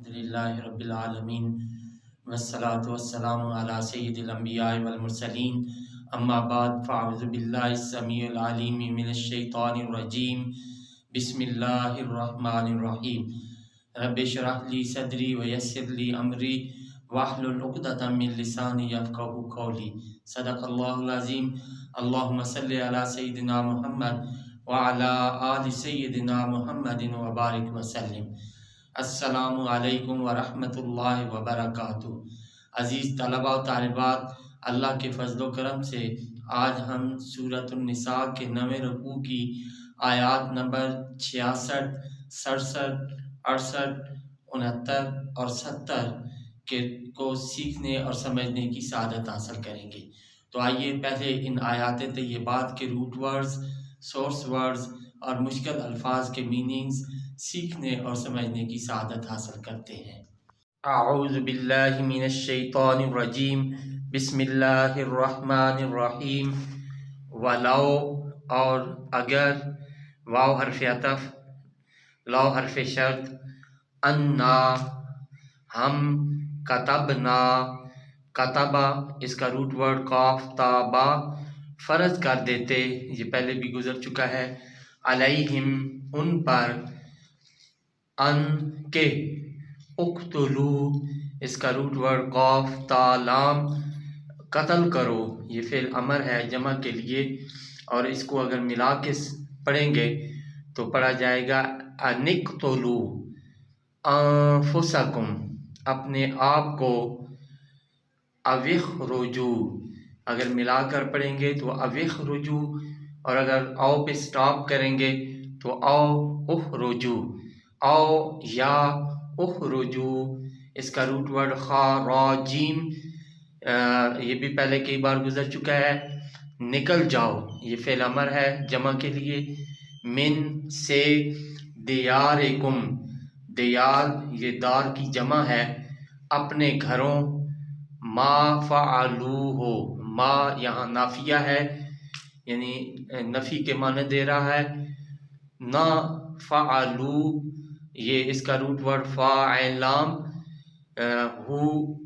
الحمدللہ رب العالمین والصلاة والسلام علی سید الانبیاء والمرسلین اما بعد فاعوذ باللہ السمیع العلیم من الشیطان الرجیم بسم اللہ الرحمن الرحیم رب اشرح لی صدری ویسر لی امری واحلل عقدۃ من لسانی یفقہوا قولی صدق اللہ العظیم اللہم صلی علی سیدنا محمد وعلی آل سیدنا محمد وبارک وسلم۔ السلام علیکم ورحمۃ اللہ وبرکاتہ۔ عزیز طلباء و طالبات، اللہ کے فضل و کرم سے آج ہم سورۃ النساء کے 9ویں رکوع کی آیات نمبر 66، 67، 68، 69 اور 70 کو سیکھنے اور سمجھنے کی سعادت حاصل کریں گے۔ تو آئیے پہلے ان آیات طیبات کے روٹ ورڈز، سورس ورڈز اور مشکل الفاظ کے میننگز سیکھنے اور سمجھنے کی سعادت حاصل کرتے ہیں۔ اعوذ باللہ من الشیطان الرجیم، بسم اللہ الرحمن الرحیم۔ ولو اور اگر، واو حرف عطف، لو حرف شرط، انا ہم، کتبنا کتبا اس کا روٹ ورڈ قاف تا با فرض کر دیتے، یہ پہلے بھی گزر چکا ہے، علیہم ان پر، ان کے، اقتلو اس کا روٹ ورڈ قاف تا لام قتل کرو، یہ فعل امر ہے جمع کے لیے، اور اس کو اگر ملا کے پڑھیں گے تو پڑھا جائے گا انقتلو انفسکم اپنے آپ کو، اوخرجو اگر ملا کر پڑھیں گے تو اوخرجو، اور اگر او پہ سٹاپ کریں گے تو او اخرجو، او یا اخرجو اس کا روٹ ورڈ خاراجیم، یہ بھی پہلے کئی بار گزر چکا ہے، نکل جاؤ یہ فعل امر ہے جمع کے لیے، من سے، دیارکم دیار یہ دار کی جمع ہے، اپنے گھروں، ما فعلوہ ما یہاں نافیہ ہے یعنی نفی کے معنی دے رہا ہے، نہ فعلو یہ اس کا روٹ ورڈ فاعلام ہو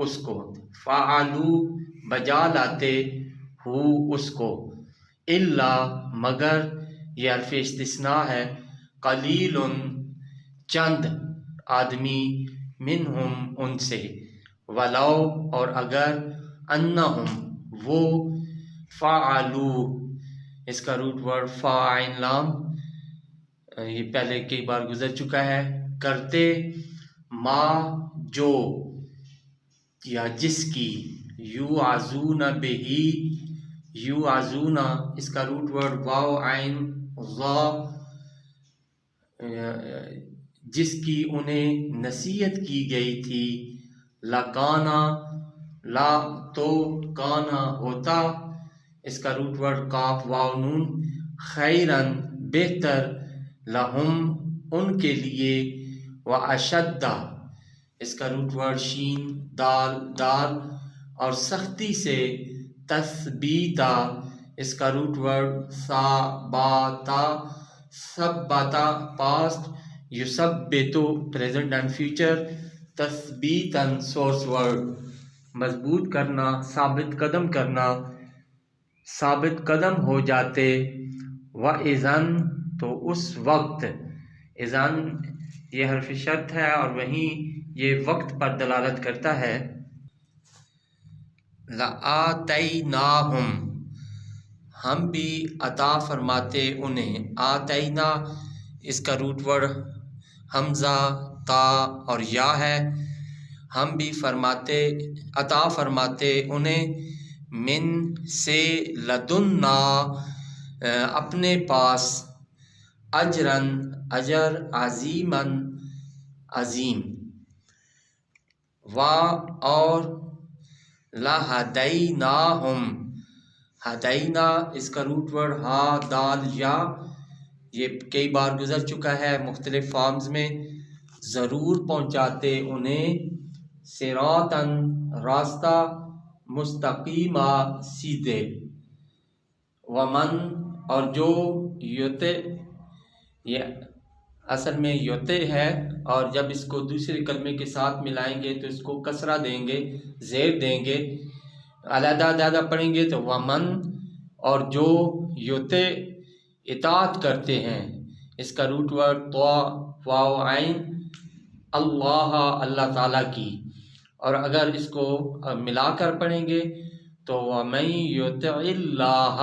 اس کو، فعلو بجا لاتے ہو اس کو، الا مگر یہ حرف استثناء ہے، قلیل چند آدمی، منہم ان سے، ولو اور اگر، انہم وہ، فعلو اس کا روٹ ورڈ فاعلام یہ پہلے کئی بار گزر چکا ہے، کرتے، ما جو یا جس کی، یوعظون بہی یوعظون اس کا روٹ ورڈ واو عین ظا جس کی انہیں نصیحت کی گئی تھی، لکانا لا تو کانا ہوتا اس کا روٹ ورڈ قاف واو نون، خیرن بہتر، لہم ان کے لیے، و اشدہ اس کا روٹ ورڈ شین دال دال اور سختی سے، تثبیتا اس کا روٹ ورڈ ثاباتا ثبتا پاسٹ، یثبتو پریزنٹ اینڈ فیوچر، تثبیتاً سورس ورڈ مضبوط کرنا، ثابت قدم کرنا، ثابت قدم ہو جاتے، وَإِذًا تو اس وقت، اذن یہ حرف شرط ہے اور وہیں یہ وقت پر دلالت کرتا ہے، لَآتَيْنَاهُمْ ہم بھی عطا فرماتے انہیں، آتینا اس کا روٹ ورڈ حمزہ تا اور یا ہے، ہم بھی فرماتے عطا فرماتے انہیں، من سے، لدنا اپنے پاس، اجرن اجر، عظیماً عظیم، و اور، لہدیناہم ہدینا اس کا روٹ ورڈ ہا دال یا یہ کئی بار گزر چکا ہے مختلف فارمز میں، ضرور پہنچاتے انہیں، صراطاً راستہ، مستقیمہ سیدھے، ومن اور جو، یوتے یہ اصل میں یوتے ہے، اور جب اس کو دوسرے کلمے کے ساتھ ملائیں گے تو اس کو کسرہ دیں گے، زیر دیں گے، علیحدہ علیحدہ پڑھیں گے تو ومن، اور جو یوتے اطاعت کرتے ہیں، اس کا روٹ ورڈ تو واو عین، اللہ اللہ تعالیٰ کی، اور اگر اس کو ملا کر پڑھیں گے تو وَمَن یُطِعِ اللَّهَ،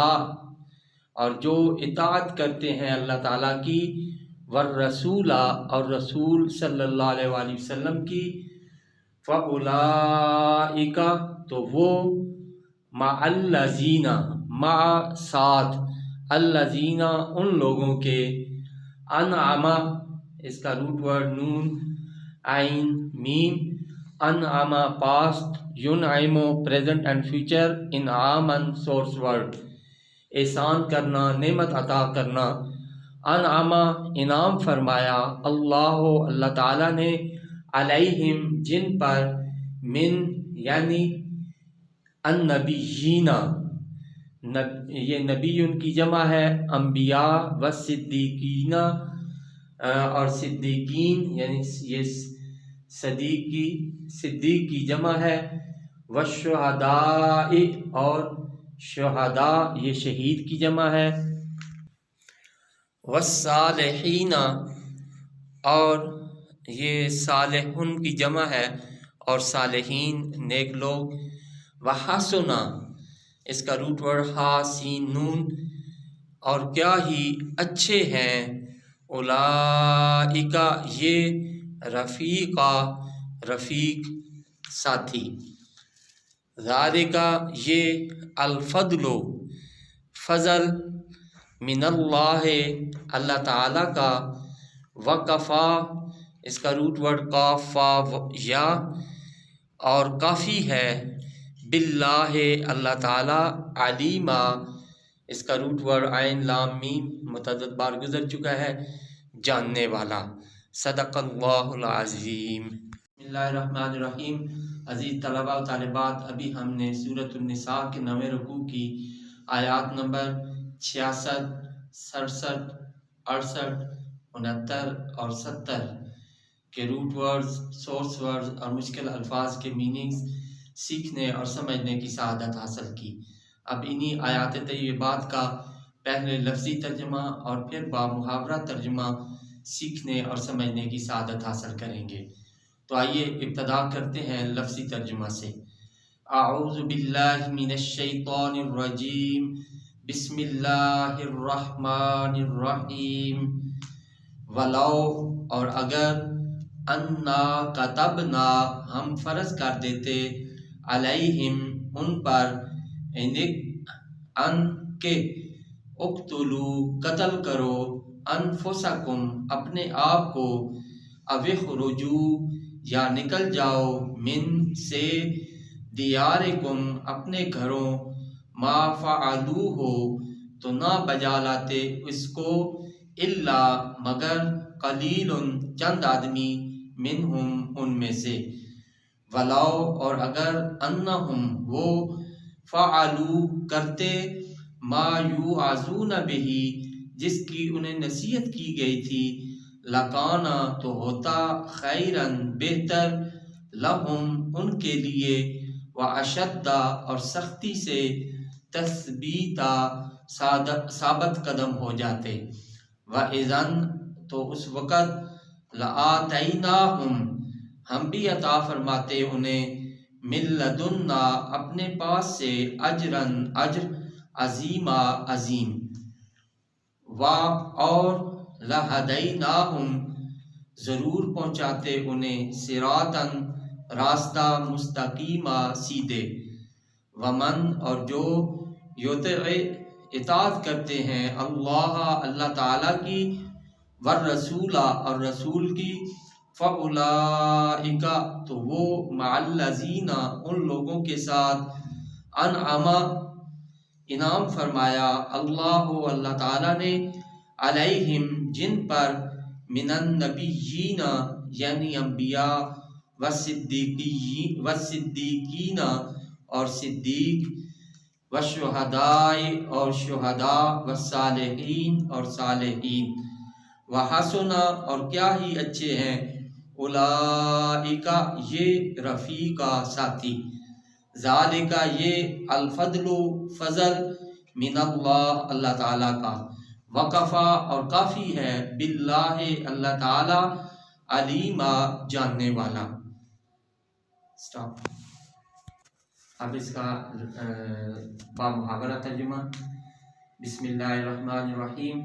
اور جو اطاعت کرتے ہیں اللہ تعالیٰ کی، والرسول، اور رسول صلی اللہ علیہ وآلہ وسلم کی، فَأُولَئِکَ، تو وہ مع الذین، مع ساتھ، الذین ان لوگوں کے، انعم، اس کا روٹ ورڈ نون عین میم، انعم پاسٹ، ینعم پریزنٹ اینڈ فیوچر، انعامن سورس ورڈ، احسان کرنا، نعمت عطا کرنا، انعم انعام فرمایا، اللہ اللہ تعالیٰ نے، علیہم جن پر، من یعنی النبیین، یہ نبی ان کی جمع ہے، انبیاء و صدیقین، اور صدیقین یعنی یہ صدیق کی جمع ہے، والشہداء، اور شہداء یہ شہید کی جمع ہے، والصالحین، اور یہ صالحون کی جمع ہے، اور صالحین نیک لوگ، وحسن، اس کا روٹ ورڈ ہا سین نون، اور کیا ہی اچھے ہیں، اولئک یہ، رفیقا رفیق ساتھی، ذالک یہ، الفضل فضل، من اللہ اللہ تعالیٰ کا، وکفا، اس کا روٹ ورڈ کاف یا، اور کافی ہے، باللہ اللہ تعالیٰ، علیما، اس کا روٹ ورڈ عین لام میم متعدد بار گزر چکا ہے، جاننے والا، صدق اللہ العظیم۔ بسم اللہ الرحمن الرحیم۔ عزیز طلباء و طالبات، ابھی ہم نے سورۃ النساء کے 9ویں رکوع کی آیات نمبر 66، 67، 68، 69 اور 70 کے روٹ ورڈز، سورس ورڈز اور مشکل الفاظ کے میننگز سیکھنے اور سمجھنے کی سعادت حاصل کی۔ اب انہی آیات طیبات کا پہلے لفظی ترجمہ اور پھر بامحاورہ ترجمہ سیکھنے اور سمجھنے کی سعادت حاصل کریں گے۔ تو آئیے ابتدا کرتے ہیں لفظی ترجمہ سے۔ اعوذ باللہ من الشیطان الرجیم، بسم اللہ الرحمن الرحیم۔ ولو، اور اگر، انا کتبنا، ہم فرض کر دیتے، علیہم ان پر، ان کے، اقتلوا قتل کرو، انفسکم اپنے آپ کو، او اخرجوا یا نکل جاؤ، من سے، دیارکم اپنے گھروں، ما فعلوہ تو نہ بجا لاتے اس کو، الا مگر، قلیل چند آدمی، منہم ان میں سے، ولو اور اگر، انہم وہ، فعلوا کرتے، ما یوعظون بہ جس کی انہیں نصیحت کی گئی تھی، لکانا تو ہوتا، خیرن بہتر، لہم ان کے لیے، واشد اور سختی سے، تثبیتا ثابت قدم ہو جاتے، وَإِذًا تو اس وقت، لآتیناہم ہم بھی عطا فرماتے انہیں، من لدنا اپنے پاس سے، اجرن اجر، عظیما عظیم، اور لہدیناہم ضرور پہنچاتے انہیں، صراطاً راستہ، مستقیما سیدھے، ومن اور جو، یطع اطاعت کرتے ہیں، اللہ اللہ تعالیٰ کی، والرسول اور رسول کی، فَأُولَئِکَ تو وہ، مع الذین ان لوگوں کے ساتھ، انعم انعام فرمایا، اللہ اللہ تعالیٰ نے، علیہم جن پر، من النبیین یعنی انبیاء، والصدیقین اور صدیق، والشہداء اور شہداء، والصالحین اور صالحین، وحسنا اور کیا ہی اچھے ہیں اولئک یہ رفیقا ساتھی ذالک یہ الفضل فضل من اللہ اللہ تعالیٰ کا وکفا اور کافی ہے باللہ اللہ تعالیٰ علیما جاننے والا. سٹاپ. اب اس کا با محاورہ ترجمہ. بسم اللہ الرحمن الرحیم.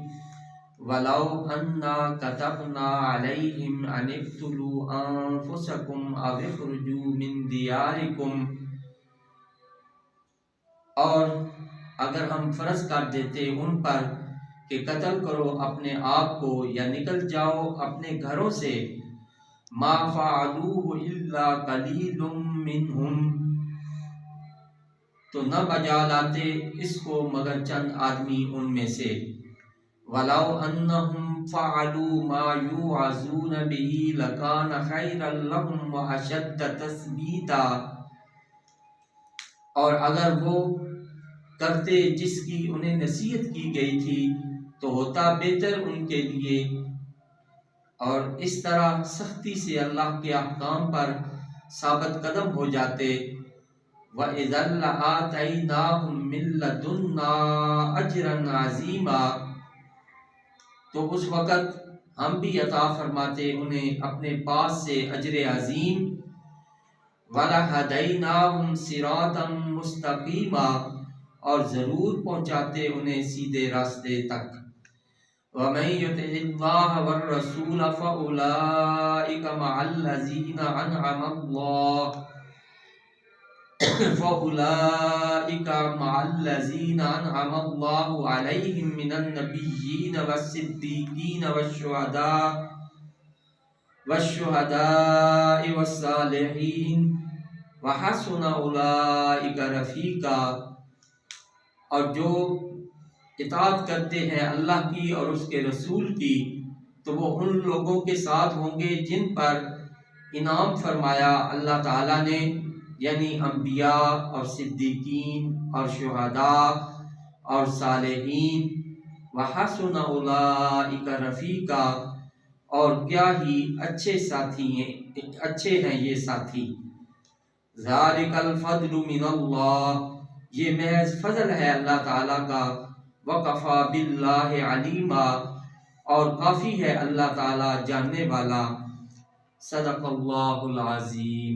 وَلَوْ أَنَّا كَتَبْنَا عَلَيْهِمْ أَنِ اقْتُلُوا أَنفُسَكُمْ أَوِ اخْرُجُوا مِنْ دِيَارِكُمْ اور اگر ہم فرض کر دیتے ان پر کہ قتل کرو اپنے آپ کو یا نکل جاؤ اپنے گھروں سے مَا فَعَلُوهُ إِلَّا قَلِيلٌ مِّنْهُمْ تو نہ بجا لاتے اس کو مگر چند آدمی ان میں سے. وَلَوْ أَنَّهُمْ فَعَلُوا مَا يُوعَظُونَ بِهِ لَكَانَ خَيْرًا لَهُمْ وَأَشَدَّ تَثْبِيتًا اور اگر وہ کرتے جس کی انہیں نصیحت کی گئی تھی تو ہوتا بہتر ان کے لیے اور اس طرح سختی سے اللہ کے احکام پر ثابت قدم ہو جاتے. وَإِذًا لَآتَيْنَاهُم مِّن لَّدُنَّا أَجْرًا عَظِيمًا تو اس وقت ہم بھی عطا فرماتے انہیں اپنے پاس سے اجر عظیم. وَلَهَدَيْنَاهُمْ صِرَاطًا مُسْتَقِيمًا اور ضرور پہنچاتے انہیں سیدھے راستے تک. وَمَن يُطِعِ اللَّهَ وَالرَّسُولَ فَأُولَٰئِكَ مَعَ الَّذِينَ أَنْعَمَ اللَّهُ عَلَيْهِم مِّنَ النَّبِيِّينَ وَالصِّدِّيقِينَ وَالشُّهَدَاءِ وَالصَّالِحِينَ وَحَسُنَ أُولَٰئِكَ رَفِيقًا اور جو اطاعت کرتے ہیں اللہ کی اور اس کے رسول کی تو وہ ان لوگوں کے ساتھ ہوں گے جن پر انعام فرمایا اللہ تعالیٰ نے یعنی انبیاء اور صدیقین اور شہداء اور صالحین. وحسن اولئک رفیقا اور کیا ہی اچھے ہیں یہ ساتھی. ذالک الفضل من اللہ یہ محض فضل ہے اللہ تعالیٰ کا. وکفا باللہ علیما اور کافی ہے اللہ تعالیٰ جاننے والا. صدق اللہ العظیم.